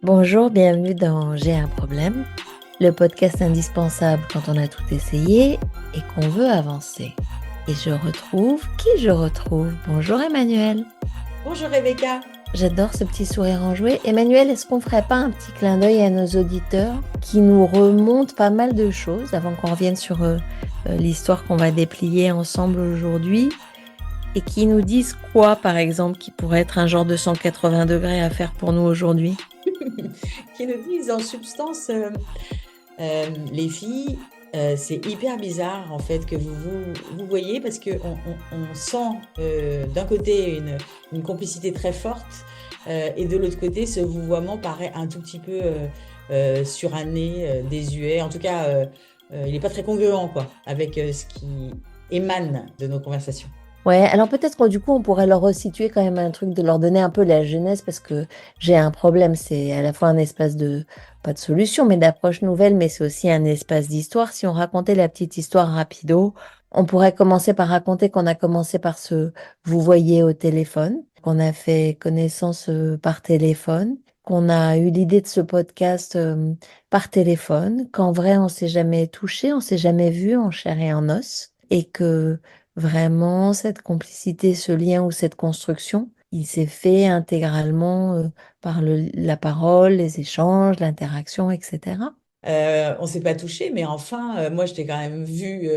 Bonjour, bienvenue dans J'ai un problème, le podcast indispensable quand on a tout essayé et qu'on veut avancer. Et je retrouve? Bonjour Emmanuel. Bonjour Rebecca. J'adore ce petit sourire enjoué. Emmanuel, est-ce qu'on ferait pas un petit clin d'œil à nos auditeurs qui nous remontent pas mal de choses avant qu'on revienne sur l'histoire qu'on va déplier ensemble aujourd'hui et qui nous disent quoi, par exemple, qui pourrait être un genre de 180 degrés à faire pour nous aujourd'hui? Qui nous disent en substance, les filles, c'est hyper bizarre en fait que vous voyez parce qu'on sent d'un côté une complicité très forte et de l'autre côté ce vouvoiement paraît un tout petit peu suranné, désuet. En tout cas, il n'est pas très congruent quoi, avec ce qui émane de nos conversations. Ouais, alors peut-être que du coup, on pourrait leur resituer quand même un truc, de leur donner un peu la jeunesse, parce que j'ai un problème, c'est à la fois un espace de, pas de solution, mais d'approche nouvelle, mais c'est aussi un espace d'histoire. Si on racontait la petite histoire rapido, on pourrait commencer par raconter qu'on a commencé par se vous voyez au téléphone, qu'on a fait connaissance par téléphone, qu'on a eu l'idée de ce podcast par téléphone, qu'en vrai, on s'est jamais touché, on s'est jamais vu en chair et en os, et que vraiment, cette complicité, ce lien ou cette construction, il s'est fait intégralement par la parole, les échanges, l'interaction, etc. On s'est pas touché, mais enfin, moi, je t'ai quand même vu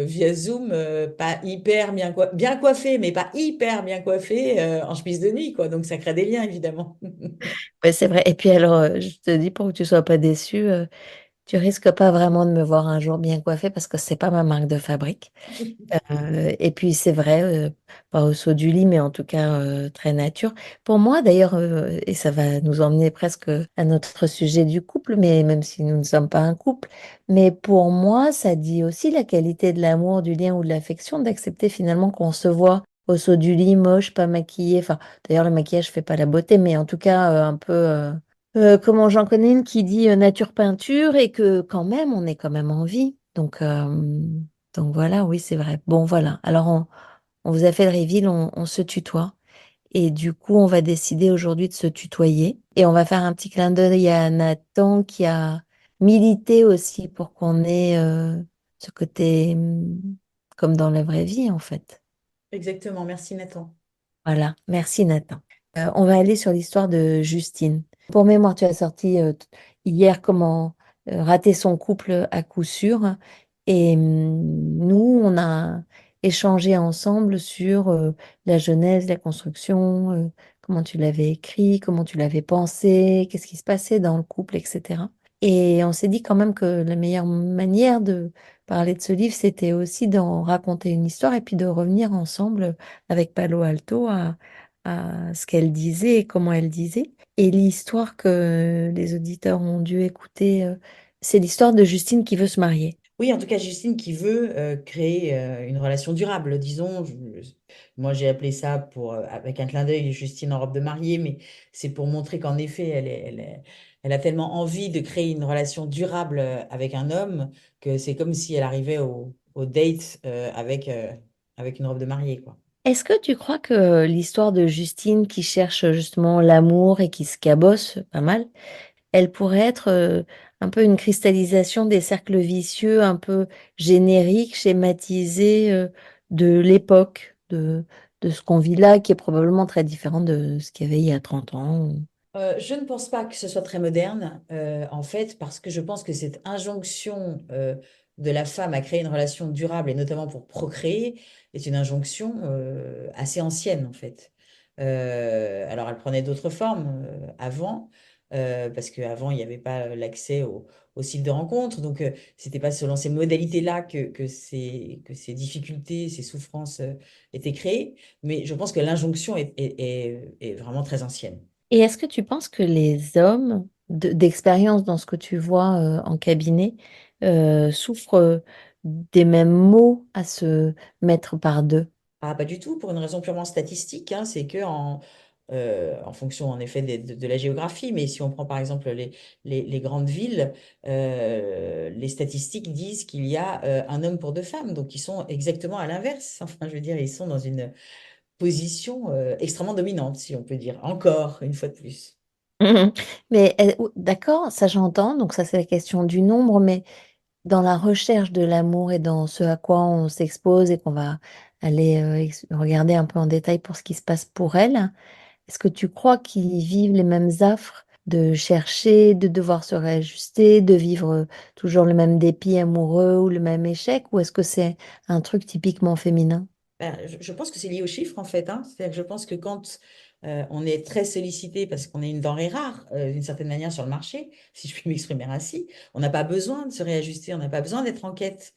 via Zoom, pas hyper bien coiffé, mais pas hyper bien coiffé en chemise de nuit, quoi. Donc, ça crée des liens, évidemment. Ouais, c'est vrai. Et puis alors, je te dis pour que tu sois pas déçu, tu risques pas vraiment de me voir un jour bien coiffée parce que c'est pas ma marque de fabrique. Et puis c'est vrai, pas au saut du lit, mais en tout cas très nature. Pour moi d'ailleurs, et ça va nous emmener presque à notre sujet du couple, mais même si nous ne sommes pas un couple, mais pour moi ça dit aussi la qualité de l'amour, du lien ou de l'affection, d'accepter finalement qu'on se voit au saut du lit, moche, pas maquillé. Enfin, d'ailleurs le maquillage fait pas la beauté, mais en tout cas un peu. Comment j'en connais une qui dit nature peinture et que quand même on est quand même en vie. Donc voilà, oui, c'est vrai. Bon, voilà. Alors, on vous a fait le reveal, on se tutoie. Et du coup, on va décider aujourd'hui de se tutoyer. Et on va faire un petit clin d'œil à Nathan qui a milité aussi pour qu'on ait ce côté comme dans la vraie vie, en fait. Exactement, merci Nathan. Voilà, merci Nathan. On va aller sur l'histoire de Justine. Pour mémoire, tu as sorti hier comment rater son couple à coup sûr. Et nous, on a échangé ensemble sur la genèse, la construction, comment tu l'avais écrit, comment tu l'avais pensé, qu'est-ce qui se passait dans le couple, etc. Et on s'est dit quand même que la meilleure manière de parler de ce livre, c'était aussi d'en raconter une histoire et puis de revenir ensemble avec Palo Alto à ce qu'elle disait et comment elle disait. Et l'histoire que les auditeurs ont dû écouter, c'est l'histoire de Justine qui veut se marier. Oui, en tout cas, Justine qui veut créer une relation durable, disons. Moi, j'ai appelé ça avec un clin d'œil Justine en robe de mariée, mais c'est pour montrer qu'en effet, elle a tellement envie de créer une relation durable avec un homme que c'est comme si elle arrivait au date avec une robe de mariée, quoi. Est-ce que tu crois que l'histoire de Justine qui cherche justement l'amour et qui se cabosse pas mal, elle pourrait être un peu une cristallisation des cercles vicieux, un peu génériques, schématisés de l'époque, de ce qu'on vit là, qui est probablement très différent de ce qu'il y avait il y a 30 ans? Je ne pense pas que ce soit très moderne, en fait, parce que je pense que cette injonction de la femme à créer une relation durable, et notamment pour procréer, est une injonction assez ancienne, en fait. Alors, elle prenait d'autres formes avant, parce qu'avant, il n'y avait pas l'accès au site de rencontre, donc c'était pas selon ces modalités-là que ces difficultés, ces souffrances étaient créées, mais je pense que l'injonction est vraiment très ancienne. Et est-ce que tu penses que les hommes d'expérience dans ce que tu vois en cabinet souffrent des mêmes maux à se mettre par deux? Ah, pas du tout, pour une raison purement statistique, hein, c'est que en fonction en effet de la géographie, mais si on prend par exemple les grandes villes, les statistiques disent qu'il y a un homme pour deux femmes, donc ils sont exactement à l'inverse. Enfin, je veux dire, ils sont dans une position extrêmement dominante, si on peut dire, encore une fois de plus. Mhm. Mais d'accord, ça j'entends, donc ça c'est la question du nombre, mais dans la recherche de l'amour et dans ce à quoi on s'expose et qu'on va aller regarder un peu en détail pour ce qui se passe pour elle, est-ce que tu crois qu'ils vivent les mêmes affres de chercher, de devoir se réajuster, de vivre toujours le même dépit amoureux ou le même échec, ou est-ce que c'est un truc typiquement féminin? Ben, je pense que c'est lié aux chiffres en fait, hein. C'est-à-dire que je pense que quand on est très sollicité parce qu'on est une denrée rare d'une certaine manière sur le marché, si je puis m'exprimer ainsi, on n'a pas besoin de se réajuster, on n'a pas besoin d'être en quête.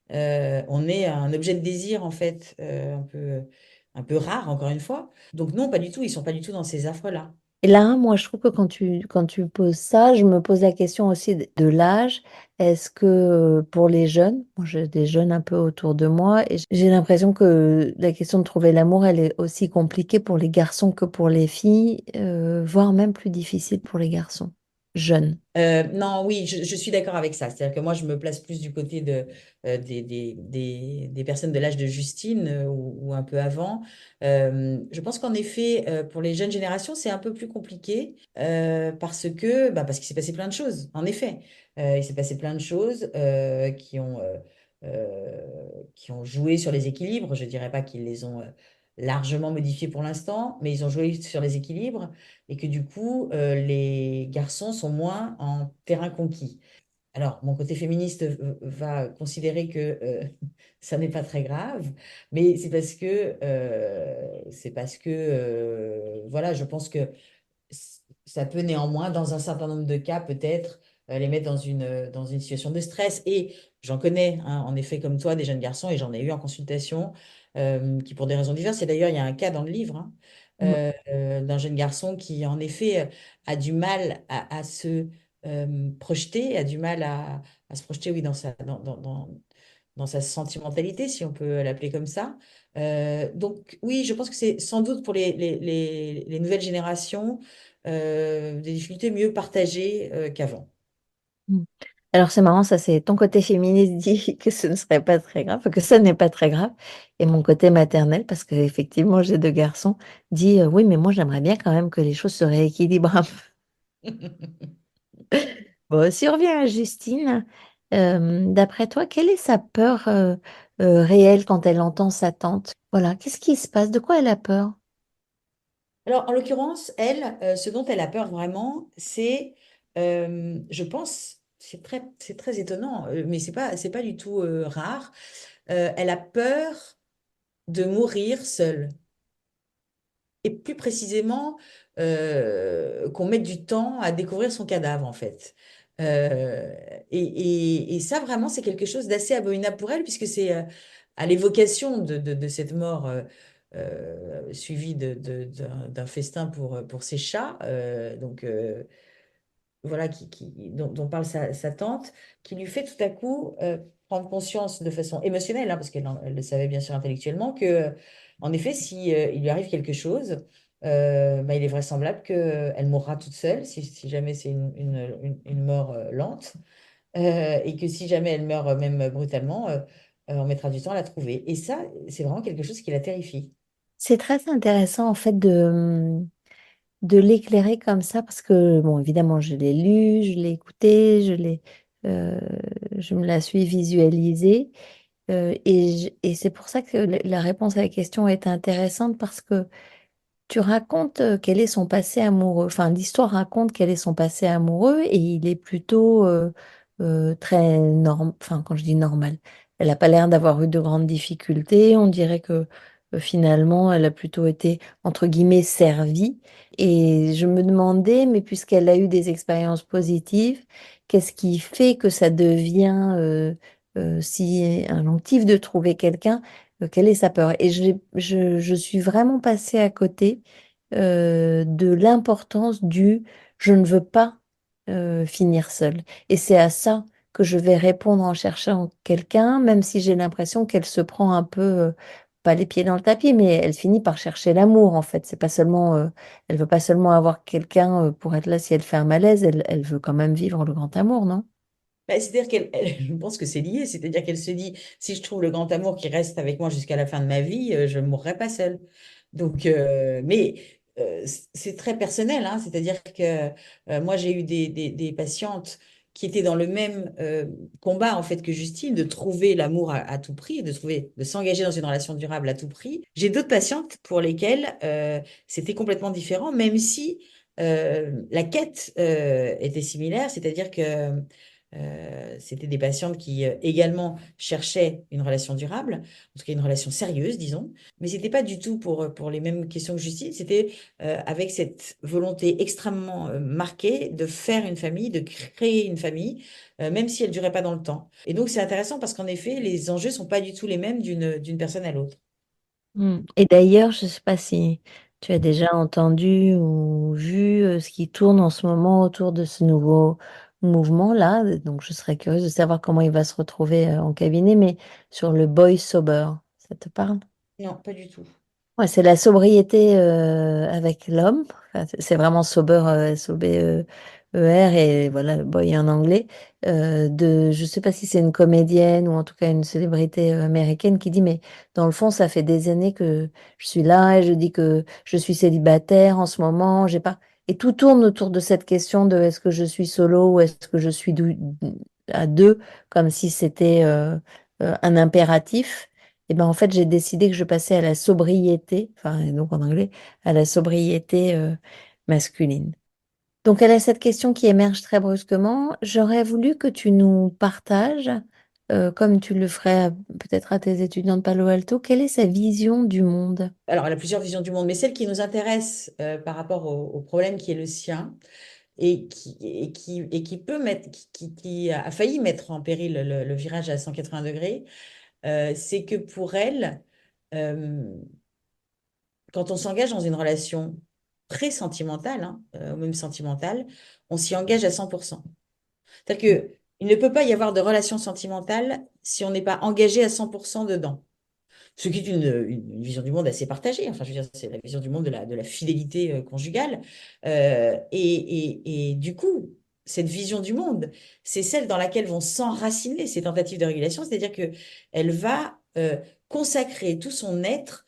On est un objet de désir en fait, un peu rare encore une fois. Donc non, pas du tout, ils sont pas du tout dans ces affres-là. Et là, moi, je trouve que quand tu poses ça, je me pose la question aussi de l'âge. Est-ce que pour les jeunes, moi j'ai des jeunes un peu autour de moi, et j'ai l'impression que la question de trouver l'amour, elle est aussi compliquée pour les garçons que pour les filles, voire même plus difficile pour les garçons jeunes. Non, oui, je suis d'accord avec ça. C'est-à-dire que moi, je me place plus du côté des personnes de l'âge de Justine ou un peu avant. Je pense qu'en effet, pour les jeunes générations, c'est un peu plus compliqué parce qu'il s'est passé plein de choses. En effet, il s'est passé plein de choses qui ont joué sur les équilibres. Je dirais pas qu'ils les ont largement modifiés pour l'instant, mais ils ont joué sur les équilibres et que du coup, les garçons sont moins en terrain conquis. Alors, mon côté féministe va considérer que ça n'est pas très grave, mais c'est parce que voilà, je pense que ça peut néanmoins, dans un certain nombre de cas, peut-être les mettre dans une situation de stress. Et j'en connais, hein, en effet, comme toi, des jeunes garçons, et j'en ai eu en consultation, qui, pour des raisons diverses, et d'ailleurs, il y a un cas dans le livre, hein, Mm. d'un jeune garçon qui, en effet, a du mal à se projeter, a du mal à se projeter, oui, dans sa sentimentalité, si on peut l'appeler comme ça. Donc oui, je pense que c'est sans doute pour les nouvelles générations des difficultés mieux partagées qu'avant. Mm. Alors c'est marrant, ça c'est ton côté féministe dit que ce ne serait pas très grave, que ça n'est pas très grave, et mon côté maternel, parce qu'effectivement j'ai deux garçons, dit oui mais moi j'aimerais bien quand même que les choses se rééquilibrent un peu. Bon, si on revient à Justine, d'après toi, quelle est sa peur réelle quand elle entend sa tante? Voilà, qu'est-ce qui se passe? De quoi elle a peur? Alors, en l'occurrence, elle, ce dont elle a peur vraiment, je pense, c'est très étonnant, mais c'est pas du tout rare. Elle a peur de mourir seule. Et plus précisément, qu'on mette du temps à découvrir son cadavre, en fait. Euh, et ça, vraiment, c'est quelque chose d'assez abominable pour elle, puisque c'est à l'évocation de cette mort suivie d'un festin pour ses chats. Voilà, dont parle sa tante, qui lui fait tout à coup prendre conscience de façon émotionnelle, hein, parce elle le savait bien sûr intellectuellement, que en effet, si il lui arrive quelque chose, bah, il est vraisemblable qu'elle mourra toute seule, si jamais c'est une mort lente, et que si jamais elle meurt même brutalement, on mettra du temps à la trouver. Et ça, c'est vraiment quelque chose qui la terrifie. C'est très intéressant en fait de l'éclairer comme ça, parce que, bon, évidemment, je l'ai lu, je l'ai écouté, euh, je me la suis visualisée, et c'est pour ça que la réponse à la question est intéressante, parce que tu racontes quel est son passé amoureux. Enfin, l'histoire raconte quel est son passé amoureux et il est plutôt très normal. Enfin, quand je dis normal, elle n'a pas l'air d'avoir eu de grandes difficultés. On dirait que finalement, elle a plutôt été, entre guillemets, servie. Et je me demandais, mais puisqu'elle a eu des expériences positives, qu'est-ce qui fait que ça devient si injonctif de trouver quelqu'un? Quelle est sa peur? Et je suis vraiment passée à côté de l'importance du je ne veux pas finir seule. Et c'est à ça que je vais répondre en cherchant quelqu'un, même si j'ai l'impression qu'elle se prend un peu, pas les pieds dans le tapis, mais elle finit par chercher l'amour en fait. C'est pas seulement, elle veut pas seulement avoir quelqu'un pour être là si elle fait un malaise, elle veut quand même vivre le grand amour, non? Bah, c'est-à-dire je pense que c'est lié, c'est-à-dire qu'elle se dit, si je trouve le grand amour qui reste avec moi jusqu'à la fin de ma vie, je ne mourrai pas seule. Donc, mais c'est très personnel, hein. C'est-à-dire que moi, j'ai eu des patientes qui étaient dans le même combat en fait que Justine, de trouver l'amour à tout prix, de s'engager dans une relation durable à tout prix. J'ai d'autres patientes pour lesquelles c'était complètement différent, même si la quête était similaire, c'est-à-dire que c'était des patientes qui également cherchaient une relation durable, en tout cas une relation sérieuse, disons, mais c'était pas du tout pour les mêmes questions que Justine, c'était avec cette volonté extrêmement marquée de faire une famille, de créer une famille, même si elle durait pas dans le temps. Et donc c'est intéressant parce qu'en effet, les enjeux sont pas du tout les mêmes d'une personne à l'autre. Et d'ailleurs, je ne sais pas si tu as déjà entendu ou vu ce qui tourne en ce moment autour de ce nouveau mouvement-là. Donc, je serais curieuse de savoir comment il va se retrouver en cabinet, mais sur le boy sober, ça te parle? Non, pas du tout. Ouais, c'est la sobriété avec l'homme. Enfin, c'est vraiment sober, S-O-B-E-R, et voilà, boy en anglais. Je sais pas si c'est une comédienne ou en tout cas une célébrité américaine qui dit, mais dans le fond, ça fait des années que je suis là et je dis que je suis célibataire en ce moment. J'ai pas. Et tout tourne autour de cette question de est-ce que je suis solo ou est-ce que je suis à deux, comme si c'était un impératif. Et ben en fait, j'ai décidé que je passais à la sobriété, enfin, et donc en anglais, à la sobriété masculine. Donc, elle a cette question qui émerge très brusquement. J'aurais voulu que tu nous partages, comme tu le ferais peut-être à tes étudiants de Palo Alto, quelle est sa vision du monde? Alors, elle a plusieurs visions du monde, mais celle qui nous intéresse par rapport au problème qui est le sien et qui peut mettre, qui a failli mettre en péril le virage à 180 degrés, c'est que pour elle, euh, quand on s'engage dans une relation très sentimentale, hein, ou même sentimentale, on s'y engage à 100%. C'est-à-dire qu'il ne peut pas y avoir de relation sentimentale si on n'est pas engagé à 100% dedans. Ce qui est une vision du monde assez partagée. Enfin, je veux dire, c'est la vision du monde de la fidélité conjugale. Et du coup, cette vision du monde, c'est celle dans laquelle vont s'enraciner ces tentatives de régulation, c'est-à-dire que elle va consacrer tout son être,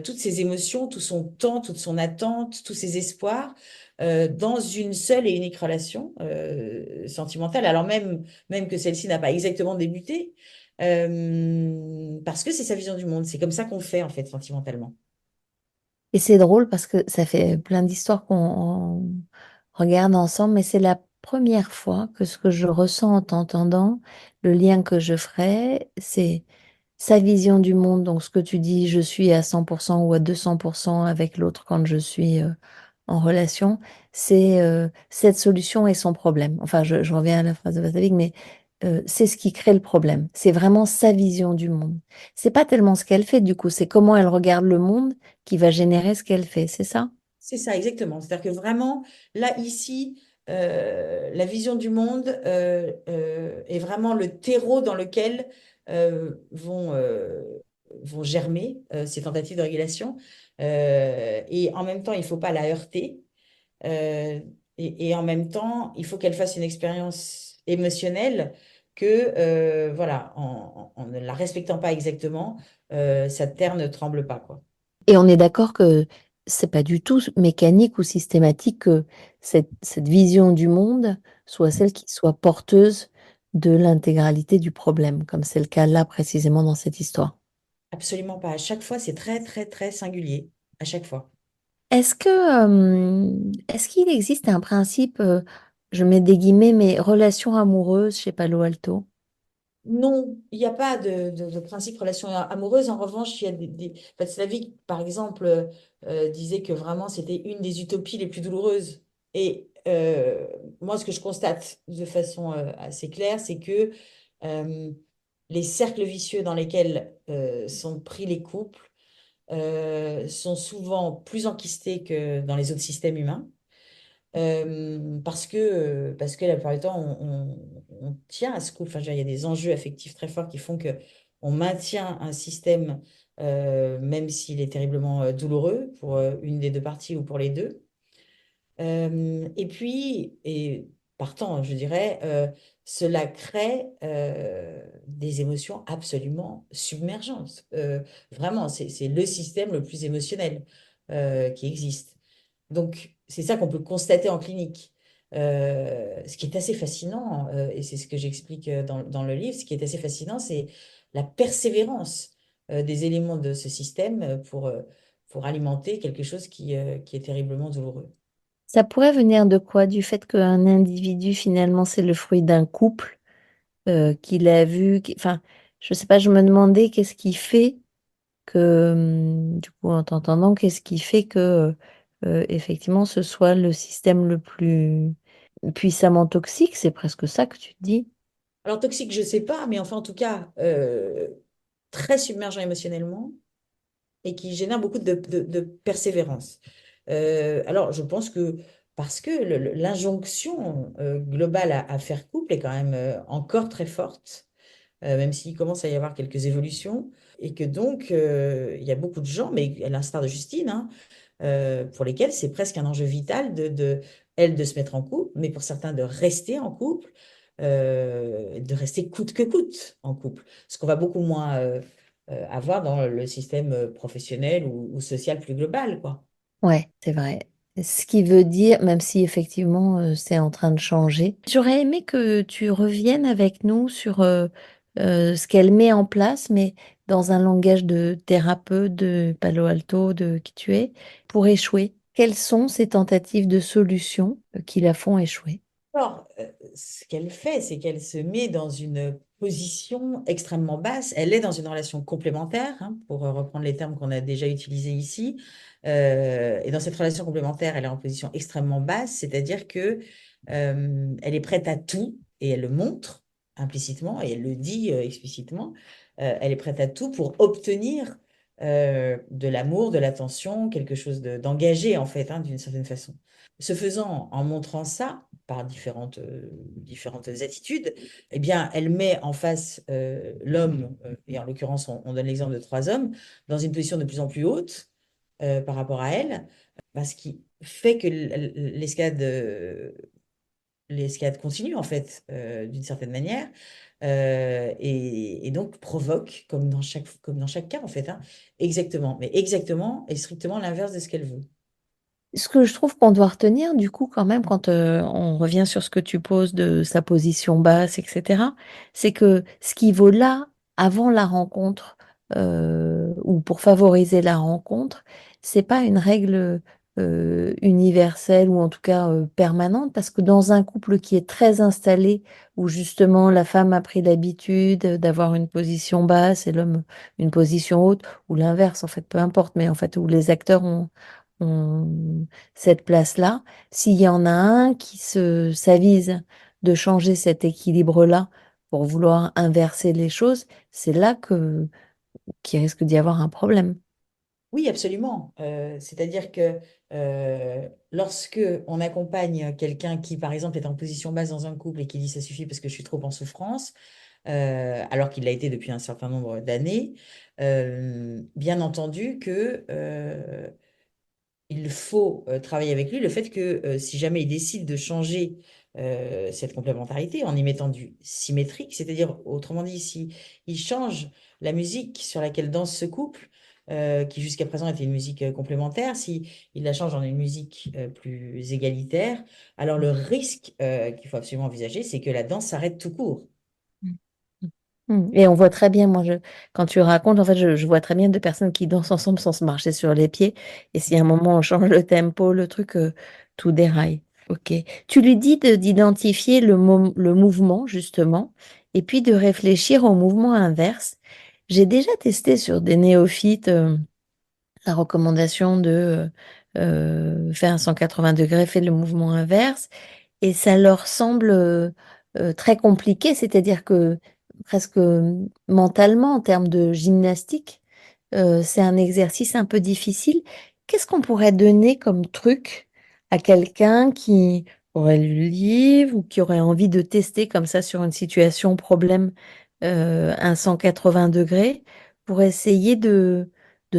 toutes ses émotions, tout son temps, toute son attente, tous ses espoirs dans une seule et unique relation sentimentale, alors même que celle-ci n'a pas exactement débuté. Parce que c'est sa vision du monde. C'est comme ça qu'on fait, en fait, sentimentalement. Et c'est drôle parce que ça fait plein d'histoires qu'on regarde ensemble, mais c'est la première fois que ce que je ressens en t'entendant, le lien que je ferai, c'est sa vision du monde. Donc, ce que tu dis, je suis à 100% ou à 200% avec l'autre quand je suis en relation, c'est cette solution et son problème. Enfin, je reviens à la phrase de Vastavik, mais c'est ce qui crée le problème. C'est vraiment sa vision du monde. C'est pas tellement ce qu'elle fait, du coup, c'est comment elle regarde le monde qui va générer ce qu'elle fait, c'est ça? C'est ça, exactement. C'est-à-dire que vraiment, là, ici, la vision du monde est vraiment le terreau dans lequel vont germer ces tentatives de régulation. Et en même temps, il ne faut pas la heurter. Euh, et en même temps, il faut qu'elle fasse une expérience émotionnelle que, voilà, en ne la respectant pas exactement, sa terre ne tremble pas, quoi. Et on est d'accord que c'est pas du tout mécanique ou systématique que cette vision du monde soit celle qui soit porteuse de l'intégralité du problème, comme c'est le cas là précisément dans cette histoire. Absolument pas. À chaque fois, c'est très, très, très singulier. À chaque fois. Est-ce qu'il existe un principe, je mets des guillemets, mais relation amoureuse chez Palo Alto? Non, il n'y a pas de principe relation amoureuse. En revanche, il y a enfin, Slavik, par exemple, disait que vraiment, c'était une des utopies les plus douloureuses. Et moi, ce que je constate de façon assez claire, c'est que euh, les cercles vicieux dans lesquels sont pris les couples sont souvent plus enquistés que dans les autres systèmes humains. Parce que la plupart du temps, on tient à ce couple. Enfin, je veux dire, il y a des enjeux affectifs très forts qui font que on maintient un système, même s'il est terriblement douloureux pour une des deux parties ou pour les deux. Et puis, et partant, je dirais, cela crée des émotions absolument submergentes. Vraiment, c'est le système le plus émotionnel qui existe. Donc, c'est ça qu'on peut constater en clinique. Ce qui est assez fascinant, et c'est ce que j'explique dans le livre, ce qui est assez fascinant, c'est la persévérance des éléments de ce système pour alimenter quelque chose qui est terriblement douloureux. Ça pourrait venir de quoi? Du fait qu'un individu, finalement, c'est le fruit d'un couple qu'il a vu. Enfin, je sais pas, je me demandais qu'est-ce qui fait que, du coup, en t'entendant, qu'est-ce qui fait que, effectivement, ce soit le système le plus puissamment toxique? C'est presque ça que tu te dis. Alors, toxique, je ne sais pas, mais enfin, en tout cas, très submergent émotionnellement et qui génère beaucoup de persévérance. Alors, je pense que parce que l'injonction globale à faire couple est quand même encore très forte, même s'il commence à y avoir quelques évolutions, et que donc il y a beaucoup de gens, mais à l'instar de Justine, hein, pour lesquels c'est presque un enjeu vital elle, de se mettre en couple, mais pour certains de rester en couple, de rester coûte que coûte en couple. Ce qu'on va beaucoup moins avoir dans le système professionnel ou social plus global, quoi. Ouais, c'est vrai. Ce qui veut dire, même si effectivement c'est en train de changer, j'aurais aimé que tu reviennes avec nous sur ce qu'elle met en place, mais dans un langage de thérapeute, de Palo Alto, de qui tu es, pour échouer. Quelles sont ces tentatives de solutions qui la font échouer? Alors, ce qu'elle fait, c'est qu'elle se met dans une position extrêmement basse. Elle est dans une relation complémentaire, hein, pour reprendre les termes qu'on a déjà utilisés ici. Et dans cette relation complémentaire, elle est en position extrêmement basse, c'est-à-dire que elle est prête à tout et elle le montre implicitement et elle le dit explicitement. Elle est prête à tout pour obtenir de l'amour, de l'attention, quelque chose d'engagé en fait, hein, d'une certaine façon. Ce faisant, en montrant ça par différentes attitudes, eh bien, elle met en face l'homme, et en l'occurrence, on donne l'exemple de trois hommes, dans une position de plus en plus haute par rapport à elle, ce qui fait que l'escalade continue, en fait, d'une certaine manière, et donc provoque, comme dans chaque cas, en fait, hein, exactement, mais exactement et strictement l'inverse de ce qu'elle veut. Ce que je trouve qu'on doit retenir, du coup, quand même, quand on revient sur ce que tu poses de sa position basse, etc., c'est que ce qui vaut là, avant la rencontre, ou pour favoriser la rencontre, c'est pas une règle universelle ou en tout cas permanente, parce que dans un couple qui est très installé, où justement la femme a pris l'habitude d'avoir une position basse et l'homme une position haute, ou l'inverse, en fait, peu importe, mais en fait, où les acteurs ont cette place-là. S'il y en a un qui s'avise de changer cet équilibre-là pour vouloir inverser les choses, c'est là qu'il risque d'y avoir un problème. Oui, absolument. C'est-à-dire que lorsque on accompagne quelqu'un qui, par exemple, est en position basse dans un couple et qui dit ça suffit parce que je suis trop en souffrance, alors qu'il l'a été depuis un certain nombre d'années, bien entendu que il faut travailler avec lui le fait que si jamais il décide de changer cette complémentarité en y mettant du symétrique, c'est-à-dire autrement dit, si il change la musique sur laquelle danse ce couple, qui jusqu'à présent était une musique complémentaire, si il la change en une musique plus égalitaire, alors le risque qu'il faut absolument envisager, c'est que la danse s'arrête tout court. Et on voit très bien, moi, quand tu racontes, en fait, je vois très bien deux personnes qui dansent ensemble sans se marcher sur les pieds. Et si à un moment on change le tempo, le truc, tout déraille. Ok. Tu lui dis d'identifier le mouvement, justement, et puis de réfléchir au mouvement inverse. J'ai déjà testé sur des néophytes la recommandation de faire un 180 degrés, faire le mouvement inverse. Et ça leur semble très compliqué, c'est-à-dire que presque mentalement, en termes de gymnastique, c'est un exercice un peu difficile. Qu'est-ce qu'on pourrait donner comme truc à quelqu'un qui aurait lu le livre ou qui aurait envie de tester comme ça sur une situation problème un 180 degrés pour essayer de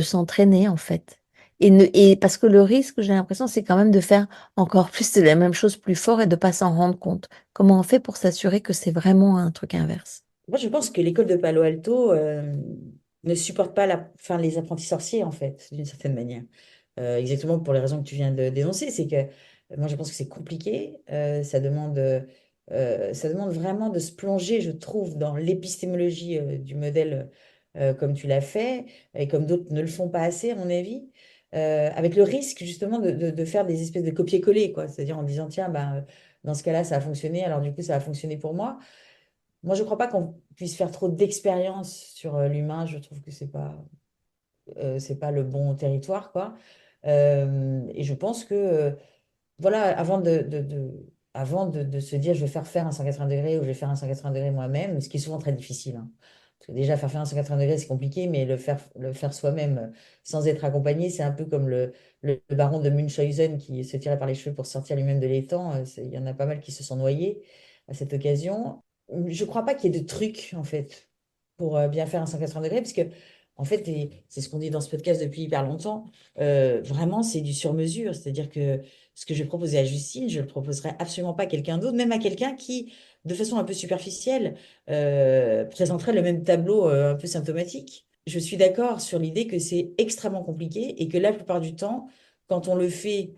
s'entraîner en fait. Et parce que le risque, j'ai l'impression, c'est quand même de faire encore plus de la même chose plus fort et de pas s'en rendre compte. Comment on fait pour s'assurer que c'est vraiment un truc inverse? Moi, je pense que l'école de Palo Alto ne supporte pas enfin, les apprentis sorciers, en fait, d'une certaine manière. exactement pour les raisons que tu viens de dénoncer. C'est que moi, je pense que c'est compliqué. Ça demande vraiment de se plonger, je trouve, dans l'épistémologie du modèle comme tu l'as fait, et comme d'autres ne le font pas assez, à mon avis. Avec le risque justement de faire des espèces de copier-coller, quoi. C'est-à-dire en disant, tiens, ben, dans ce cas-là, ça a fonctionné, alors du coup, ça a fonctionné pour moi. Moi, je ne crois pas qu'on puisse faire trop d'expérience sur l'humain. Je trouve que c'est pas le bon territoire, quoi. Et je pense que, voilà, avant de se dire je vais faire un 180 degrés ou je vais faire un 180 degrés moi-même, ce qui est souvent très difficile, hein. Parce que déjà, faire un 180 degrés, c'est compliqué, mais le faire soi-même sans être accompagné, c'est un peu comme le baron de Munchausen qui se tirait par les cheveux pour sortir lui-même de l'étang. Il y en a pas mal qui se sont noyés à cette occasion. Je ne crois pas qu'il y ait de trucs, en fait, pour bien faire un 180 degrés, parce que, en fait, et c'est ce qu'on dit dans ce podcast depuis hyper longtemps, vraiment, c'est du sur-mesure. C'est-à-dire que ce que je vais proposer à Justine, je ne le proposerai absolument pas à quelqu'un d'autre, même à quelqu'un qui, de façon un peu superficielle, présenterait le même tableau un peu symptomatique. Je suis d'accord sur l'idée que c'est extrêmement compliqué et que la plupart du temps, quand on le fait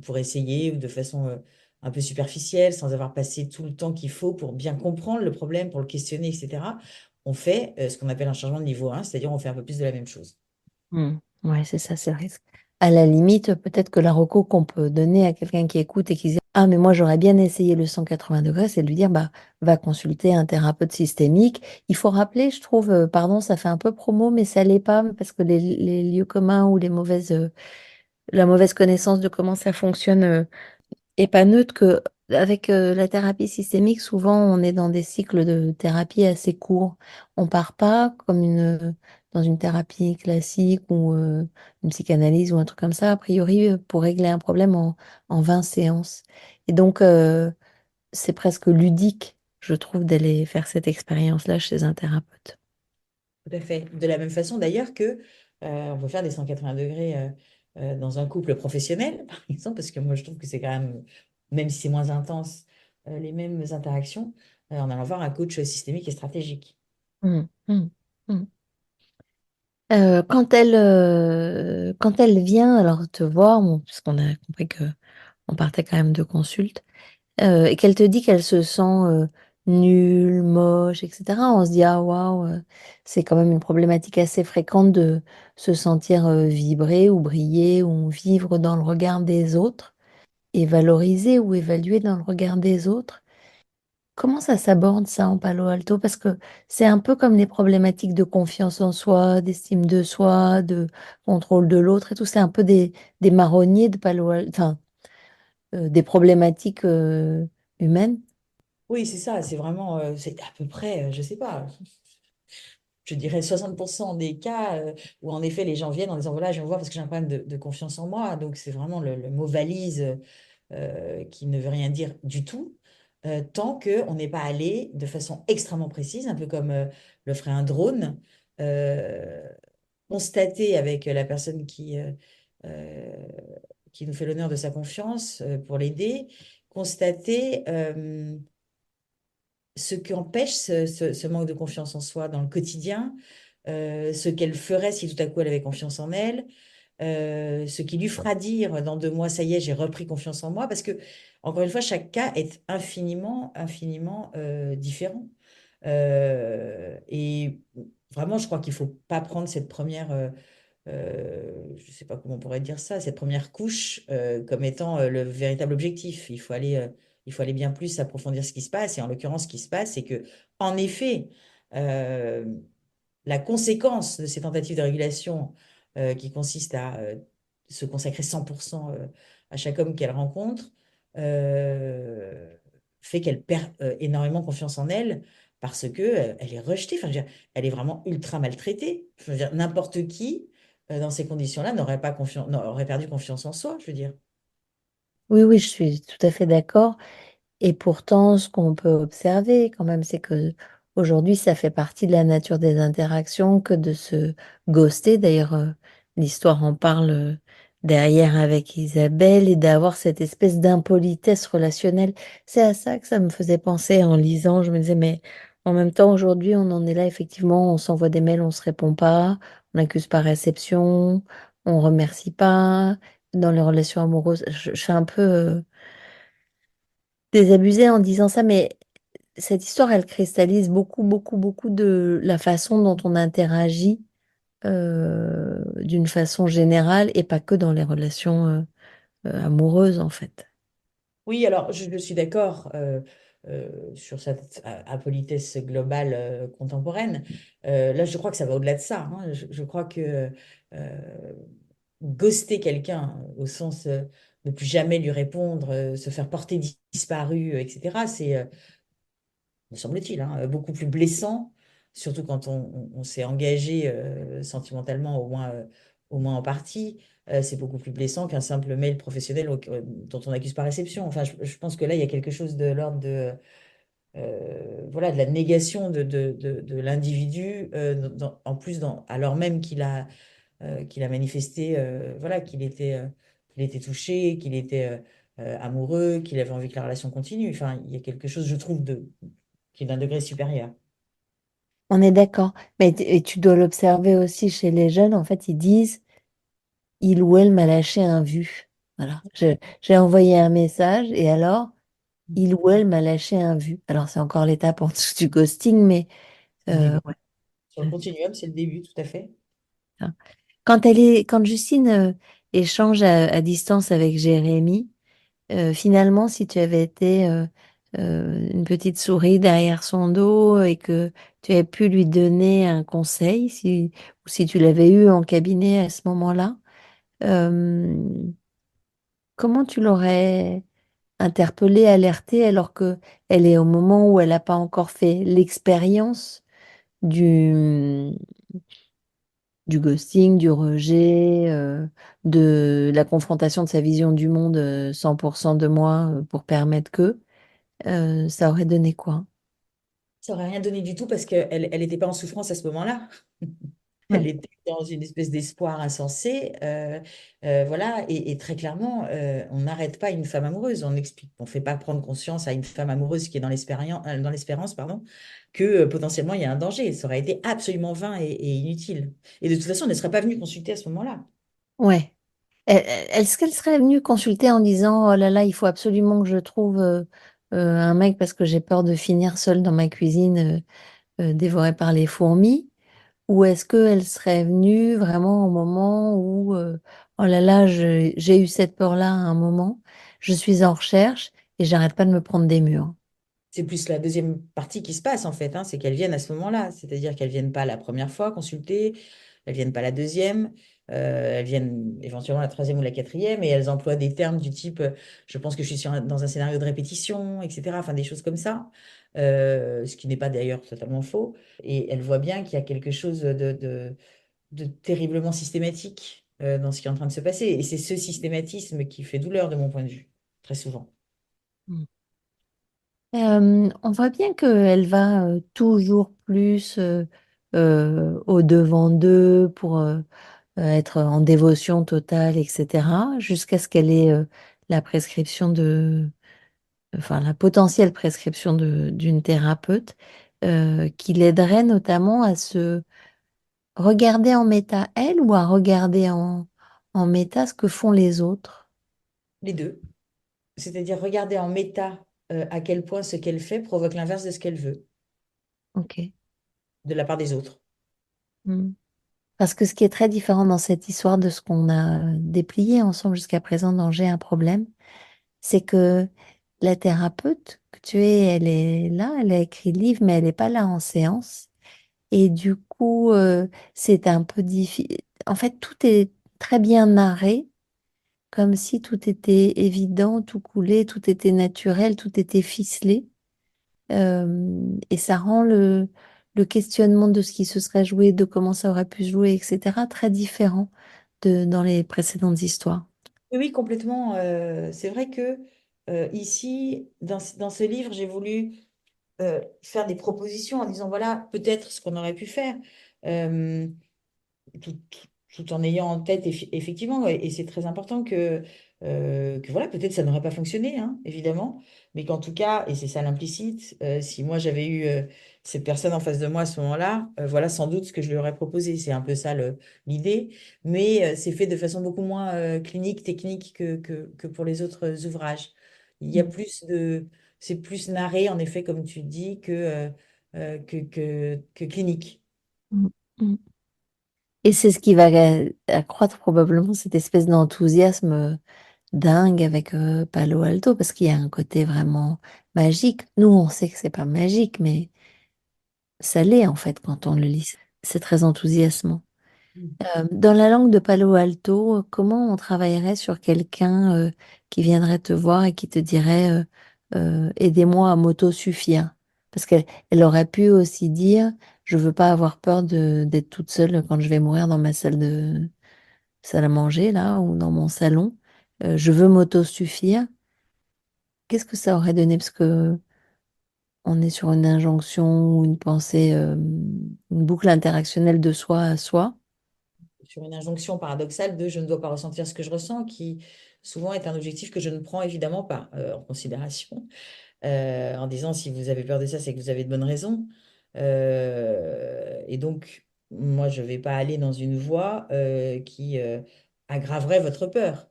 pour essayer ou de façon un peu superficielle, sans avoir passé tout le temps qu'il faut pour bien comprendre le problème, pour le questionner, etc., on fait ce qu'on appelle un changement de niveau 1, c'est-à-dire on fait un peu plus de la même chose. Hmm. Ouais, c'est ça, c'est le risque. À la limite, peut-être que la reco qu'on peut donner à quelqu'un qui écoute et qui dit, ah, mais moi j'aurais bien essayé le 180 degrés, c'est de lui dire, bah, va consulter un thérapeute systémique. Il faut rappeler, je trouve, pardon, ça fait un peu promo, mais ça l'est pas, parce que les lieux communs ou la mauvaise connaissance de comment ça fonctionne et pas neutre que avec la thérapie systémique, souvent on est dans des cycles de thérapie assez courts. On part pas comme dans une thérapie classique ou une psychanalyse ou un truc comme ça, a priori, pour régler un problème en 20 séances. Et donc, c'est presque ludique, je trouve, d'aller faire cette expérience-là chez un thérapeute. Tout à fait. De la même façon d'ailleurs que on peut faire des 180 degrés dans un couple professionnel, par exemple, parce que moi je trouve que c'est quand même si c'est moins intense, les mêmes interactions, en allant voir un coach systémique et stratégique. Mm, mm, mm. Quand elle vient alors te voir, bon, puisqu'on a compris que on partait quand même de consulte, et qu'elle te dit qu'elle se sent nulle, moche, etc., on se dit, ah waouh, c'est quand même une problématique assez fréquente de se sentir vibrer ou briller ou vivre dans le regard des autres et valoriser ou évaluer dans le regard des autres. Comment ça s'aborde ça en Palo Alto? Parce que c'est un peu comme les problématiques de confiance en soi, d'estime de soi, de contrôle de l'autre et tout. C'est un peu des marronniers de Palo Alto, enfin, des problématiques humaines. Oui, c'est ça, c'est vraiment, c'est à peu près, je sais pas, je dirais 60% des cas où en effet les gens viennent en disant voilà, je viens vous voir parce que j'ai un problème de confiance en moi. Donc c'est vraiment le mot valise qui ne veut rien dire du tout, tant qu'on n'est pas allé de façon extrêmement précise, un peu comme le ferait un drone, euh, constater avec la personne euh, qui nous fait l'honneur de sa confiance pour l'aider, constater ce qu'empêche ce manque de confiance en soi dans le quotidien, ce qu'elle ferait si tout à coup elle avait confiance en elle, ce qui lui fera dire dans 2 mois, ça y est, j'ai repris confiance en moi, parce que, encore une fois, chaque cas est infiniment, infiniment différent. Et vraiment, je crois qu'il ne faut pas prendre cette première, je ne sais pas comment on pourrait dire ça, cette première couche comme étant le véritable objectif. Il faut aller bien plus approfondir ce qui se passe. Et en l'occurrence, ce qui se passe, c'est que, en effet, euh, la conséquence de ces tentatives de régulation qui consistent à se consacrer 100% à chaque homme qu'elle rencontre, euh, fait qu'elle perd énormément confiance en elle parce que elle est rejetée. Enfin, je veux dire, elle est vraiment ultra maltraitée. Je veux dire, n'importe qui, dans ces conditions-là, n'aurait perdu confiance en soi, je veux dire. Oui, oui, je suis tout à fait d'accord. Et pourtant, ce qu'on peut observer quand même, c'est que aujourd'hui, ça fait partie de la nature des interactions que de se ghoster. D'ailleurs, l'histoire en parle derrière avec Isabelle et d'avoir cette espèce d'impolitesse relationnelle. C'est à ça que ça me faisait penser en lisant. Je me disais, mais en même temps, aujourd'hui, on en est là, effectivement, on s'envoie des mails, on se répond pas, on accuse par réception, on remercie pas. Dans les relations amoureuses, je suis un peu désabusée en disant ça, mais cette histoire, elle cristallise beaucoup, beaucoup, beaucoup de la façon dont on interagit d'une façon générale et pas que dans les relations amoureuses, en fait. Oui, alors je suis d'accord sur cette impolitesse globale contemporaine. Là, je crois que ça va au-delà de ça, hein. Je crois que ghoster quelqu'un au sens ne plus jamais lui répondre, se faire porter disparu, etc., c'est, me semble-t-il, hein, beaucoup plus blessant, surtout quand on s'est engagé sentimentalement, au moins en partie. C'est beaucoup plus blessant qu'un simple mail professionnel dont on n'accuse pas réception. Enfin, je pense que là, il y a quelque chose de l'ordre de, voilà, de la négation de l'individu, en plus, alors même qu'il a manifesté voilà, qu'il était touché, qu'il était amoureux, qu'il avait envie que la relation continue. Enfin, il y a quelque chose, je trouve, qui est d'un degré supérieur. On est d'accord. Mais et tu dois l'observer aussi chez les jeunes. En fait, ils disent, il ou elle m'a lâché un vu. Voilà. J'ai envoyé un message et alors, il ou elle m'a lâché un vu. Alors, c'est encore l'étape en dessous du ghosting, mais C'est le début. ouais. Sur le continuum, c'est le début, tout à fait. Hein. Quand Justine échange à distance avec Jérémy, finalement, si tu avais été une petite souris derrière son dos et que tu avais pu lui donner un conseil, ou si tu l'avais eu en cabinet à ce moment-là, euh, comment tu l'aurais interpellée, alertée, alors que elle est au moment où elle n'a pas encore fait l'expérience du, du ghosting, du rejet, de la confrontation de sa vision du monde 100% de moi pour permettre que, ça aurait donné quoi? Ça aurait rien donné du tout parce qu'elle n'était pas en souffrance à ce moment-là. Elle Ouais. était dans une espèce d'espoir insensé. Voilà, et très clairement, on n'arrête pas une femme amoureuse. On explique, on ne fait pas prendre conscience à une femme amoureuse qui est dans l'espérance, pardon, que potentiellement il y a un danger. Ça aurait été absolument vain et inutile. Et de toute façon, on ne serait pas venu consulter à ce moment-là. Ouais. Est-ce qu'elle serait venue consulter en disant, oh là là, il faut absolument que je trouve un mec parce que j'ai peur de finir seule dans ma cuisine dévorée par les fourmis? Ou est-ce qu'elle serait venue vraiment au moment où, oh là là, j'ai eu cette peur-là à un moment, je suis en recherche et j'arrête pas de me prendre des murs. C'est plus la deuxième partie qui se passe en fait, hein, c'est qu'elles viennent à ce moment-là. C'est-à-dire qu'elles viennent pas la première fois consulter, elles viennent pas la deuxième, elles viennent éventuellement la troisième ou la quatrième et elles emploient des termes du type je pense que je suis dans un scénario de répétition, etc. Enfin, des choses comme ça, ce qui n'est pas d'ailleurs totalement faux. Et elles voient bien qu'il y a quelque chose de terriblement systématique dans ce qui est en train de se passer. Et c'est ce systématisme qui fait douleur de mon point de vue, très souvent. Mm. On voit bien qu'elle va toujours plus au devant d'eux pour être en dévotion totale, etc., jusqu'à ce qu'elle ait la prescription enfin la potentielle prescription d'une thérapeute qui l'aiderait notamment à se regarder en méta elle ou à regarder en méta ce que font les autres. Les deux. C'est-à-dire regarder en méta à quel point ce qu'elle fait provoque l'inverse de ce qu'elle veut Ok. de la part des autres. Hmm. Parce que ce qui est très différent dans cette histoire de ce qu'on a déplié ensemble jusqu'à présent dans J'ai un problème, c'est que la thérapeute que tu es, elle est là, elle a écrit le livre, mais elle n'est pas là en séance. Et du coup, c'est un peu difficile. En fait, tout est très bien narré, comme si tout était évident, tout coulait, tout était naturel, tout était ficelé. Et ça rend le questionnement de ce qui se serait joué, de comment ça aurait pu se jouer, etc., très différent dans les précédentes histoires. Oui, oui, complètement. C'est vrai que ici, dans ce livre, j'ai voulu faire des propositions en disant, voilà, peut-être ce qu'on aurait pu faire, euh, tout, tout en ayant en tête, effectivement, et c'est très important que que voilà, peut-être ça n'aurait pas fonctionné, hein, évidemment, mais qu'en tout cas, et c'est ça l'implicite, si moi j'avais eu cette personne en face de moi à ce moment-là, voilà sans doute ce que je lui aurais proposé. C'est un peu ça l'idée, mais c'est fait de façon beaucoup moins clinique, technique que pour les autres ouvrages. Il y a plus de, c'est plus narré, en effet, comme tu dis, que clinique. Mm. Mm. Et c'est ce qui va accroître probablement cette espèce d'enthousiasme dingue avec Palo Alto, parce qu'il y a un côté vraiment magique. Nous, on sait que c'est pas magique, mais ça l'est en fait quand on le lit. C'est très enthousiasmant. Dans la langue de Palo Alto, comment on travaillerait sur quelqu'un qui viendrait te voir et qui te dirait aidez-moi à m'autosuffire? Parce qu'elle aurait pu aussi dire je veux pas avoir peur d'être toute seule quand je vais mourir dans ma salle à manger là ou dans mon salon. Je veux m'autosuffire. Qu'est-ce que ça aurait donné? Parce que on est sur une injonction ou une pensée, une boucle interactionnelle de soi à soi. Sur une injonction paradoxale de je ne dois pas ressentir ce que je ressens, qui souvent est un objectif que je ne prends évidemment pas en considération, en disant si vous avez peur de ça, c'est que vous avez de bonnes raisons. Et donc, moi, je ne vais pas aller dans une voie qui aggraverait votre peur,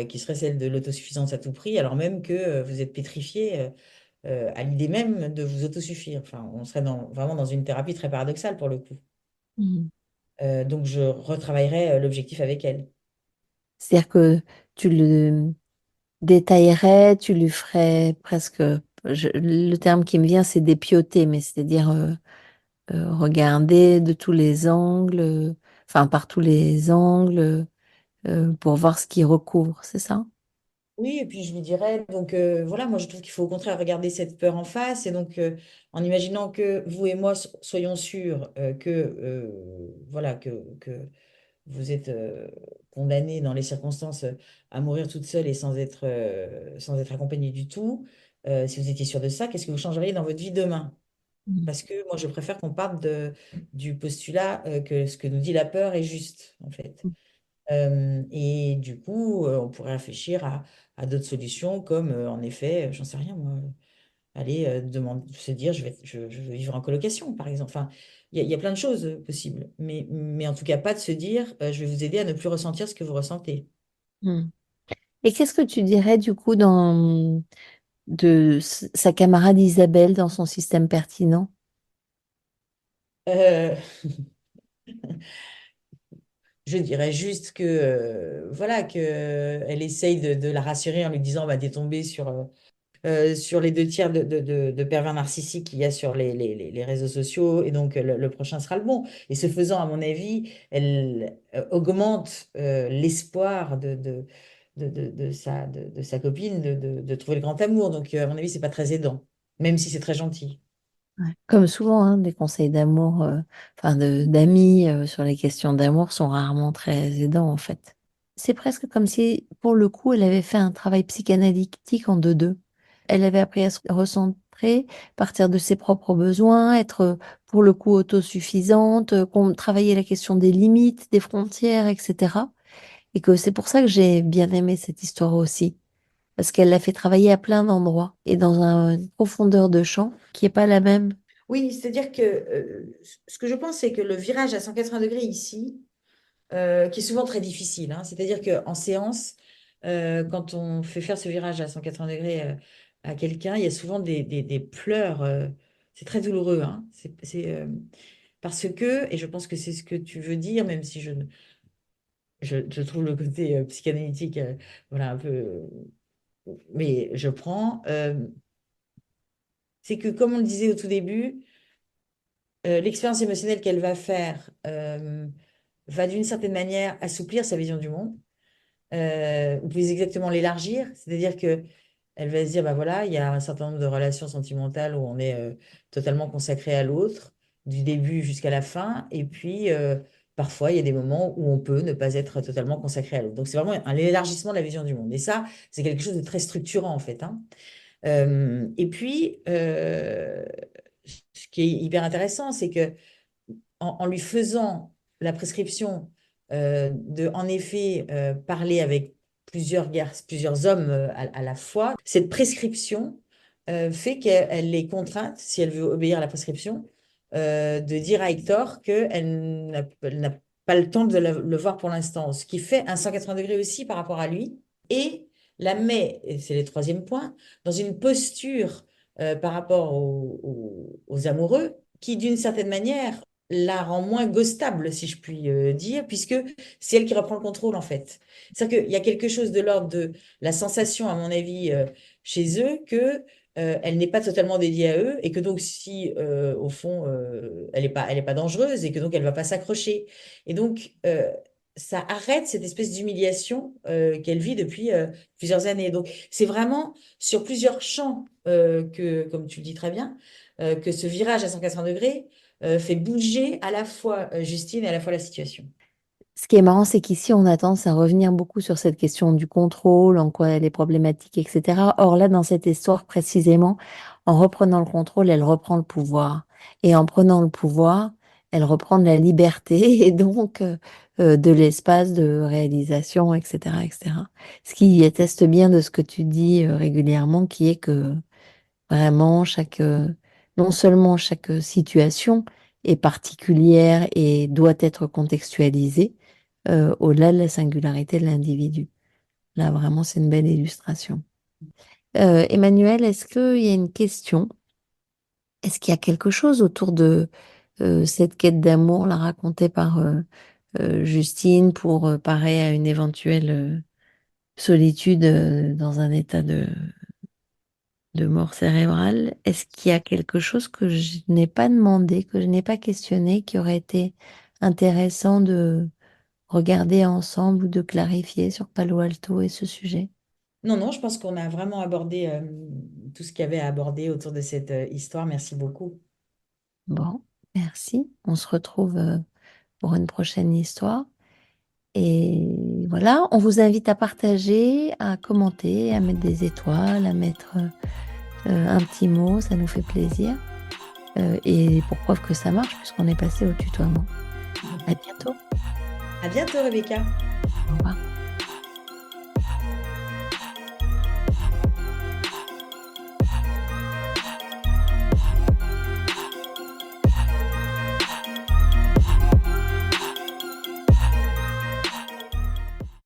qui serait celle de l'autosuffisance à tout prix, alors même que vous êtes pétrifié à l'idée même de vous autosuffire. Enfin, on serait vraiment dans une thérapie très paradoxale pour le coup. Mhm. Donc, je retravaillerai l'objectif avec elle. C'est-à-dire que tu le détaillerais, tu lui ferais presque, le terme qui me vient, c'est dépioter, mais c'est-à-dire regarder de tous les angles, enfin par tous les angles, pour voir ce qui recouvre, c'est ça? Oui, et puis je lui dirais, donc voilà, moi je trouve qu'il faut au contraire regarder cette peur en face, et donc en imaginant que vous et moi soyons sûrs que, voilà, que vous êtes condamnée dans les circonstances à mourir toute seule et sans être accompagnée du tout, si vous étiez sûr de ça, qu'est-ce que vous changeriez dans votre vie demain? Mhm. Parce que moi je préfère qu'on parte du postulat que ce que nous dit la peur est juste, en fait. Et du coup, on pourrait réfléchir à d'autres solutions comme, en effet, j'en sais rien, moi, aller se dire, je veux vivre en colocation, par exemple. Enfin, il y a plein de choses possibles. Mais en tout cas, pas de se dire, je vais vous aider à ne plus ressentir ce que vous ressentez. Mhm. Et qu'est-ce que tu dirais du coup de sa camarade Isabelle dans son système pertinent? Euh, je dirais juste que, voilà, que, elle essaye de la rassurer en lui disant, bah, t'es tombée sur les deux tiers de pervers narcissiques qu'il y a sur les réseaux sociaux, et donc le prochain sera le bon. Et ce faisant, à mon avis, elle augmente l'espoir de sa copine de trouver le grand amour. Donc, à mon avis, c'est pas très aidant, même si c'est très gentil. Ouais. Comme souvent, hein, des conseils d'amour, enfin d'amis sur les questions d'amour sont rarement très aidants en fait. C'est presque comme si, pour le coup, elle avait fait un travail psychanalytique en deux-deux. Elle avait appris à se recentrer, partir de ses propres besoins, être pour le coup autosuffisante, qu'on travaillait la question des limites, des frontières, etc. Et que c'est pour ça que j'ai bien aimé cette histoire aussi, parce qu'elle l'a fait travailler à plein d'endroits et dans une profondeur de champ qui n'est pas la même. Oui, c'est-à-dire que ce que je pense, c'est que le virage à 180 degrés ici, qui est souvent très difficile, hein, c'est-à-dire qu'en séance, quand on fait faire ce virage à 180 degrés à quelqu'un, il y a souvent des pleurs. C'est très douloureux, hein, parce que, et je pense que c'est ce que tu veux dire, même si je trouve le côté psychanalytique voilà, un peu. Mais je prends. C'est que, comme on le disait au tout début, l'expérience émotionnelle qu'elle va faire va d'une certaine manière assouplir sa vision du monde, ou plus exactement l'élargir. C'est-à-dire que elle va se dire, bah voilà, il y a un certain nombre de relations sentimentales où on est totalement consacré à l'autre, du début jusqu'à la fin. Et puis, parfois, il y a des moments où on peut ne pas être totalement consacré à l'autre. Donc, c'est vraiment un élargissement de la vision du monde. Et ça, c'est quelque chose de très structurant, en fait, hein. Et puis, ce qui est hyper intéressant, c'est que en lui faisant la prescription en effet, parler avec plusieurs guerres, plusieurs hommes à la fois. Cette prescription fait qu'elle est contrainte, si elle veut obéir à la prescription, de dire à Hector elle n'a pas le temps de le voir pour l'instant, ce qui fait un 180 degrés aussi par rapport à lui, et la met, et c'est le troisième point, dans une posture par rapport aux amoureux, qui d'une certaine manière la rend moins ghostable, si je puis dire, puisque c'est elle qui reprend le contrôle en fait. C'est-à-dire qu'il y a quelque chose de l'ordre de la sensation, à mon avis, chez eux, que elle n'est pas totalement dédiée à eux et que donc si au fond elle est pas dangereuse et que donc elle va pas s'accrocher. Et donc ça arrête cette espèce d'humiliation qu'elle vit depuis plusieurs années. Donc c'est vraiment sur plusieurs champs que, comme tu le dis très bien, que ce virage à 180 degrés fait bouger à la fois Justine et à la fois la situation. Ce qui est marrant, c'est qu'ici, on a tendance à revenir beaucoup sur cette question du contrôle, en quoi elle est problématique, etc. Or là, dans cette histoire précisément, en reprenant le contrôle, elle reprend le pouvoir. Et en prenant le pouvoir, elle reprend de la liberté et donc de l'espace de réalisation, etc., etc. Ce qui atteste bien de ce que tu dis régulièrement, qui est que vraiment, non seulement chaque situation est particulière et doit être contextualisée, au-delà de la singularité de l'individu. Là, vraiment, c'est une belle illustration. Emmanuel, est-ce qu'il y a une question? Est-ce qu'il y a quelque chose autour de cette quête d'amour, la racontée par Justine, pour parer à une éventuelle solitude dans un état de mort cérébrale? Est-ce qu'il y a quelque chose que je n'ai pas demandé, que je n'ai pas questionné, qui aurait été intéressant de regarder ensemble ou de clarifier sur Palo Alto et ce sujet? Non, non, je pense qu'on a vraiment abordé tout ce qu'il y avait à aborder autour de cette histoire. Merci beaucoup. Bon, merci. On se retrouve pour une prochaine histoire. Et voilà, on vous invite à partager, à commenter, à mettre des étoiles, à mettre un petit mot, ça nous fait plaisir. Et pour preuve que ça marche, puisqu'on est passé au tutoiement. À bientôt. À bientôt, Rebecca.